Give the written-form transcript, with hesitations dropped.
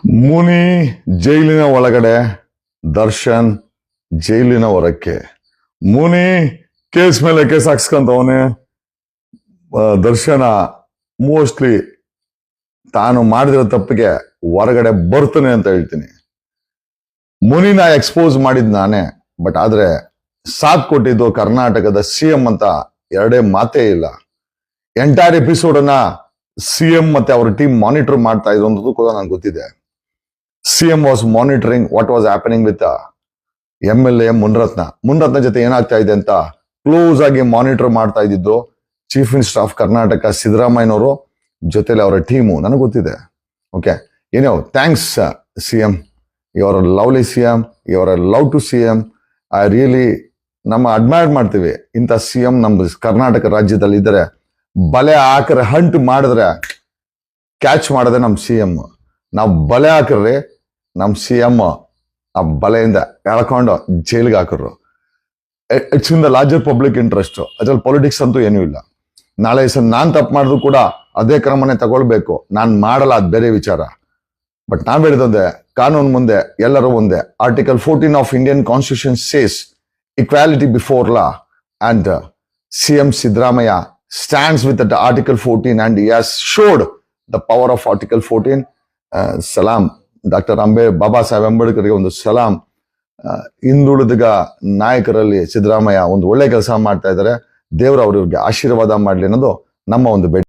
ಮುನಿ ಜೈಲಿನ ಒಳಗಡೆ, ದರ್ಶನ್ ಜೈಲಿನ ಹೊರಕ್ಕೆ. ಮುನಿ ಕೇಸ್ ಮೇಲೆ ಕೇಸ್ ಹಾಕ್ಸ್ಕೊಂತವನೆ. ದರ್ಶನ ಮೋಸ್ಟ್ಲಿ ತಾನು ಮಾಡಿದಿರೋ ತಪ್ಪಿಗೆ ಹೊರಗಡೆ ಬರ್ತಾನೆ ಅಂತ ಹೇಳ್ತೀನಿ. ಮುನಿನ ಎಕ್ಸ್ಪೋಸ್ ಮಾಡಿದ್ ನಾನೇ, ಬಟ್ ಆದ್ರೆ ಸಾಥ್ ಕೊಟ್ಟಿದ್ದು ಕರ್ನಾಟಕದ ಸಿಎಂ ಅಂತ ಎರಡೇ ಮಾತೇ ಇಲ್ಲ. ಎಂಟೈರ್ ಎಪಿಸೋಡ್ ಅನ್ನ ಸಿಎಂ ಮತ್ತೆ ಅವರ ಟೀಮ್ ಮಾನಿಟರ್ ಮಾಡ್ತಾ ಇದ್ರು ಅನ್ನೋದು ಕೂಡ ನಂಗೆ ಗೊತ್ತಿದೆ. CM was monitoring what was happening with MLA Munirathna ಜೊತೆ ಏನಾಗ್ತಾ ಇದೆ ಅಂತ ಕ್ಲೋಸ್ ಆಗಿ ಮಾನಿಟರ್ ಮಾಡ್ತಾ ಇದ್ದಿದ್ದು ಚೀಫ್ ಮಿನಿಸ್ಟರ್ ಆಫ್ ಕರ್ನಾಟಕ ಸಿದ್ದರಾಮಯ್ಯನವರು ಜೊತೆಲಿ ಅವರ ಟೀಮು. ನನಗೆ ಗೊತ್ತಿದೆ. ಓಕೆ, ಏನೋ ಥ್ಯಾಂಕ್ಸ್ ಸಿಎಂ, ಇವರ ಲವ್ಲಿ ಸಿಎಂ, ಇವರ love to CM. I really ನಮ್ಮ ಅಡ್ಮೈರ್ ಮಾಡ್ತೀವಿ. ಇಂಥ ಸಿಎಂ ನಮ್ಮ ಕರ್ನಾಟಕ ರಾಜ್ಯದಲ್ಲಿ ಇದ್ದಾರೆ. ಬಲೆ ಹಾಕರೆ ಹಂಟ್ ಮಾಡಿದ್ರೆ ಕ್ಯಾಚ್ ಮಾಡದೆ ನಮ್ಮ ಸಿಎಂ. ನಾವು ಬಲೆ ಹಾಕ್ರಿ ನಮ್ಮ ಸಿಎಂ ಆ ಬಲೆಯಿಂದ ಎಳ್ಕೊಂಡು ಜೈಲಿಗೆ ಹಾಕರು. It's in the larger public interest. ಅದ್ರಲ್ಲಿ ಪೊಲಿಟಿಕ್ಸ್ ಅಂತೂ ಏನೂ ಇಲ್ಲ. ನಾಳೆ ನಾನ್ ತಪ್ಪು ಮಾಡಿದ್ರು ಕೂಡ ಅದೇ ಕ್ರಮನೇ ತಗೊಳ್ಬೇಕು. ನಾನ್ ಮಾಡಲ್ಲ, ಅದು ಬೇರೆ ವಿಚಾರ. ಬಟ್ ನಾವ್ ಹೇಳಿದಂದೆ ಕಾನೂನು ಮುಂದೆ ಎಲ್ಲರೂ ಒಂದೇ. Article 14 of Indian constitution says equality before law, and CM Siddaramaiah stands with that Article 14 and he has showed the power of Article 14. Salam doctor Baba Saheb ಅಂಬೇಡ್ಕರ್ಗೆ ಒಂದು ಸಲಾಂ. ಹಿಂದುಳಿದ ನಾಯಕರಲ್ಲಿ ಸಿದ್ದರಾಮಯ್ಯ ಒಂದು ಒಳ್ಳೆ ಕೆಲಸ ಮಾಡ್ತಾ ಇದ್ದಾರೆ. ದೇವರು ಅವ್ರಿಗೆ ಆಶೀರ್ವಾದ ಮಾಡ್ಲಿ ಅನ್ನೋದು ನಮ್ಮ ಒಂದು ಬೇಡಿಕೆ.